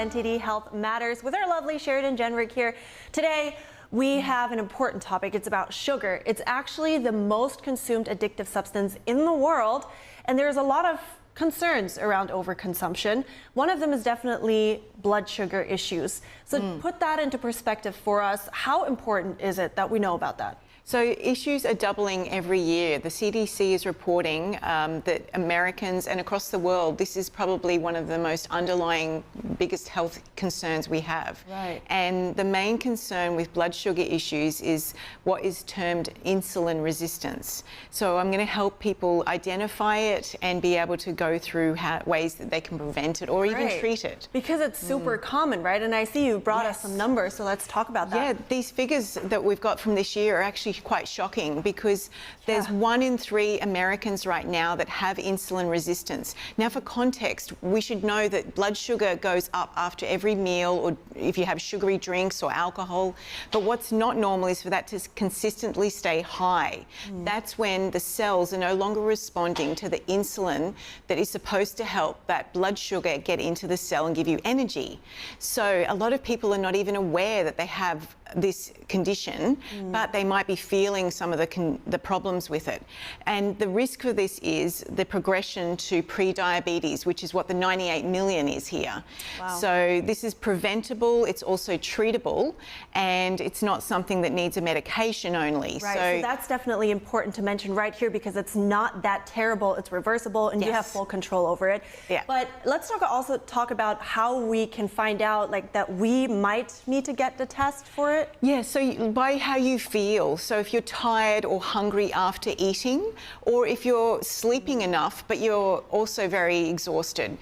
NTD Health Matters with our lovely Sheridan Genrich here. Today, we have an important topic. It's about sugar. It's actually the most consumed addictive substance in the world, and there's a lot of concerns around overconsumption. One of them is definitely blood sugar issues. So put that into perspective for us. How important is it that we know about that? So issues are doubling every year. The CDC is reporting that Americans and across the world, this is probably one of the most underlying biggest health concerns we have. Right. And the main concern with blood sugar issues is what is termed insulin resistance. So I'm going to help people identify it and be able to go through ways that they can prevent it or even treat it. Because it's super common, right? And I see you brought us some numbers, so let's talk about that. Yeah, these figures that we've got from this year are actually quite shocking because there's 1 in 3 Americans right now that have insulin resistance. Now, for context, we should know that blood sugar goes up after every meal or if you have sugary drinks or alcohol. But what's not normal is for that to consistently stay high. That's when the cells are no longer responding to the insulin that is supposed to help that blood sugar get into the cell and give you energy. So a lot of people are not even aware that they have this condition, but they might be feeling some of the problems with it. And the risk for this is the progression to pre-diabetes, which is what the 98 million is here. Wow. So this is preventable, it's also treatable, and it's not something that needs a medication only. Right, so that's definitely important to mention right here because it's not that terrible, it's reversible, and you have full control over it. Yeah. But let's also talk about how we can find out that we might need to get the test for it. Yeah, so by how you feel. So if you're tired or hungry after eating, or if you're sleeping enough but you're also very exhausted.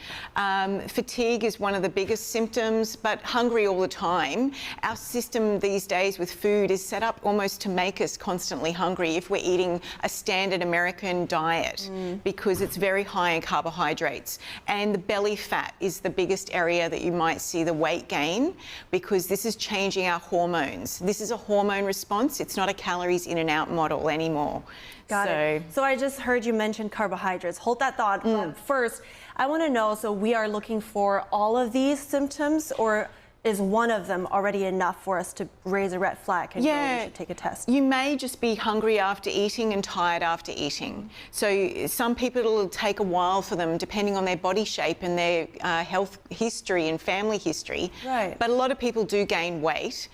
Fatigue is one of the biggest symptoms, but hungry all the time. Our system these days with food is set up almost to make us constantly hungry if we're eating a standard American diet because it's very high in carbohydrates. And the belly fat is the biggest area that you might see the weight gain because this is changing our hormones. This is a hormone response. It's not a calories in and out model anymore. Got it. So I just heard you mention carbohydrates. Hold that thought. But first, I want to know, so we are looking for all of these symptoms, or is one of them already enough for us to raise a red flag and really should take a test? You may just be hungry after eating and tired after eating. So some people, it'll take a while for them depending on their body shape and their health history and family history. Right. But a lot of people do gain weight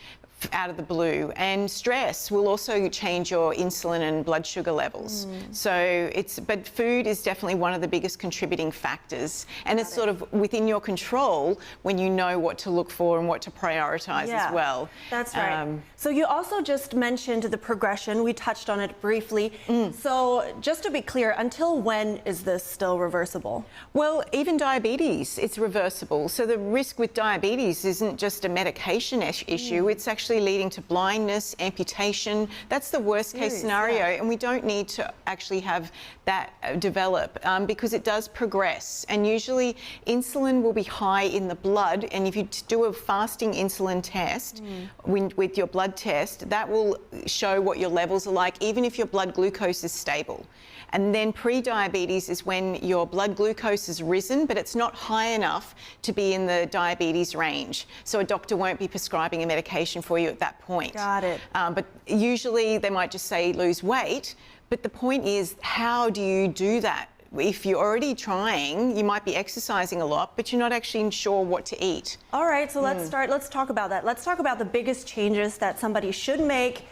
out of the blue, and stress will also change your insulin and blood sugar levels. So but food is definitely one of the biggest contributing factors, and it's sort of within your control when you know what to look for and what to prioritize as well. That's right. So you also just mentioned the progression. We touched on it briefly. So just to be clear, until when is this still reversible? Well, even diabetes, it's reversible. So the risk with diabetes isn't just a medication issue, it's actually leading to blindness, amputation. That's the worst case scenario, and we don't need to actually have that develop because it does progress. And usually insulin will be high in the blood, and if you do a fasting insulin test with your blood test, that will show what your levels are like, even if your blood glucose is stable. And then pre-diabetes is when your blood glucose has risen, but it's not high enough to be in the diabetes range. So a doctor won't be prescribing a medication for you at that point. Got it. But usually they might just say lose weight. But the point is, how do you do that? If you're already trying, you might be exercising a lot, but you're not actually sure what to eat. All right, so let's talk about that. Let's talk about the biggest changes that somebody should make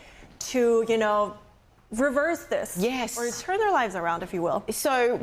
to, reverse this. Yes. Or turn their lives around, if you will. So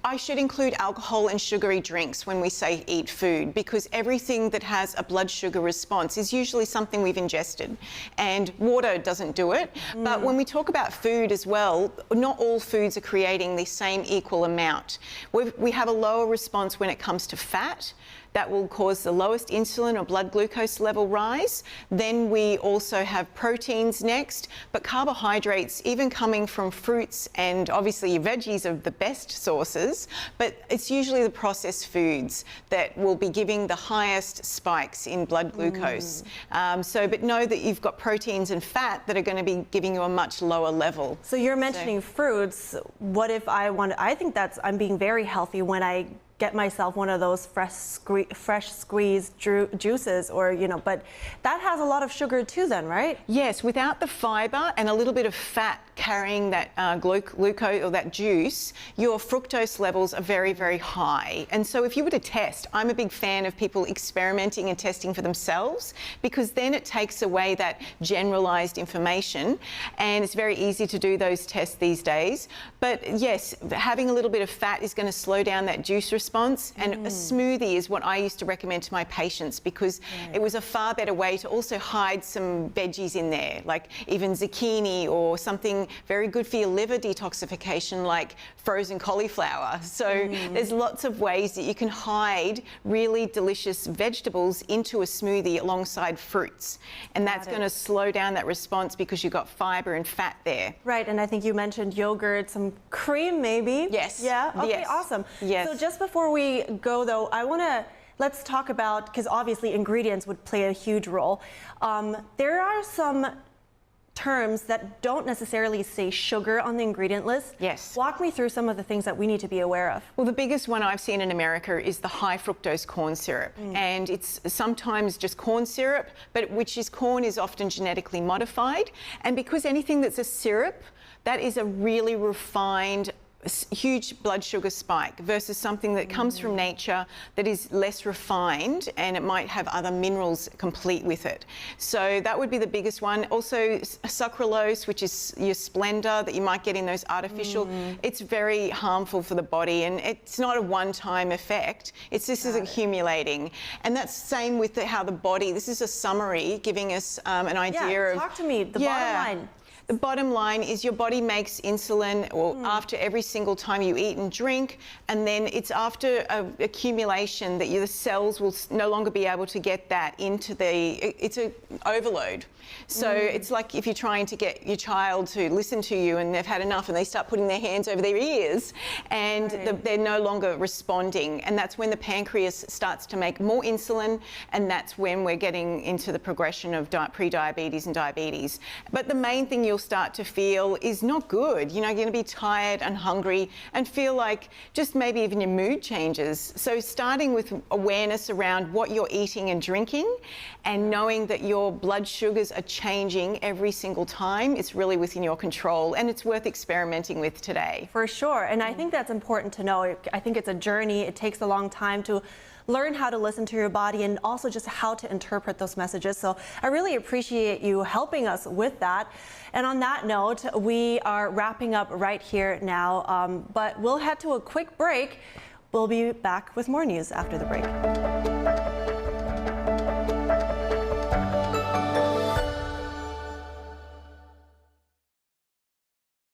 I should include alcohol and sugary drinks when we say eat food, because everything that has a blood sugar response is usually something we've ingested, and water doesn't do it. But when we talk about food as well, not all foods are creating the same equal amount. We have a lower response when it comes to fat. That will cause the lowest insulin or blood glucose level rise. Then we also have proteins next, but carbohydrates, even coming from fruits, and obviously your veggies are the best sources, but it's usually the processed foods that will be giving the highest spikes in blood glucose. But know that you've got proteins and fat that are going to be giving you a much lower level. So you're mentioning fruits. What if I think I'm being very healthy when I get myself one of those fresh squeezed juices, or but that has a lot of sugar too then, right? Yes, without the fiber and a little bit of fat carrying that glucose or that juice, your fructose levels are very, very high. And so if you were to test, I'm a big fan of people experimenting and testing for themselves, because then it takes away that generalized information, and it's very easy to do those tests these days. But yes, having a little bit of fat is going to slow down that juice response, and a smoothie is what I used to recommend to my patients, because it was a far better way to also hide some veggies in there, like even zucchini, or something very good for your liver detoxification, like frozen cauliflower. So there's lots of ways that you can hide really delicious vegetables into a smoothie alongside fruits, and that's going to slow down that response because you've got fiber and fat there. Right, and I think you mentioned yogurt, some cream maybe. Yes. Yeah, okay, yes. awesome. Yes. So just before we go though, let's talk about, because obviously ingredients would play a huge role. There are some terms that don't necessarily say sugar on the ingredient list. Yes. Walk me through some of the things that we need to be aware of. Well, the biggest one I've seen in America is the high fructose corn syrup. And it's sometimes just corn syrup, but corn is often genetically modified. And because anything that's a syrup, that is a really refined, huge blood sugar spike, versus something that comes from nature that is less refined, and it might have other minerals complete with it. So that would be the biggest one. Also sucralose, which is your Splenda that you might get in those artificial, it's very harmful for the body, and it's not a one-time effect. This is accumulating. And that's the same with how the body, this is a summary giving us an idea of... Talk to me, the bottom line. The bottom line is your body makes insulin after every single time you eat and drink, and then it's after accumulation that the cells will no longer be able to get that into it's an overload. So it's like if you're trying to get your child to listen to you and they've had enough and they start putting their hands over their ears, and they're no longer responding, and that's when the pancreas starts to make more insulin, and that's when we're getting into the progression of pre-diabetes and diabetes. But the main thing you'll start to feel is not good. You're going to be tired and hungry and feel like just maybe even your mood changes. So starting with awareness around what you're eating and drinking, and knowing that your blood sugars are changing every single time, it's really within your control, and it's worth experimenting with today. For sure, and I think that's important to know. I think it's a journey. It takes a long time to learn how to listen to your body, and also just how to interpret those messages. So I really appreciate you helping us with that. And on that note, we are wrapping up right here now, but we'll head to a quick break. We'll be back with more news after the break.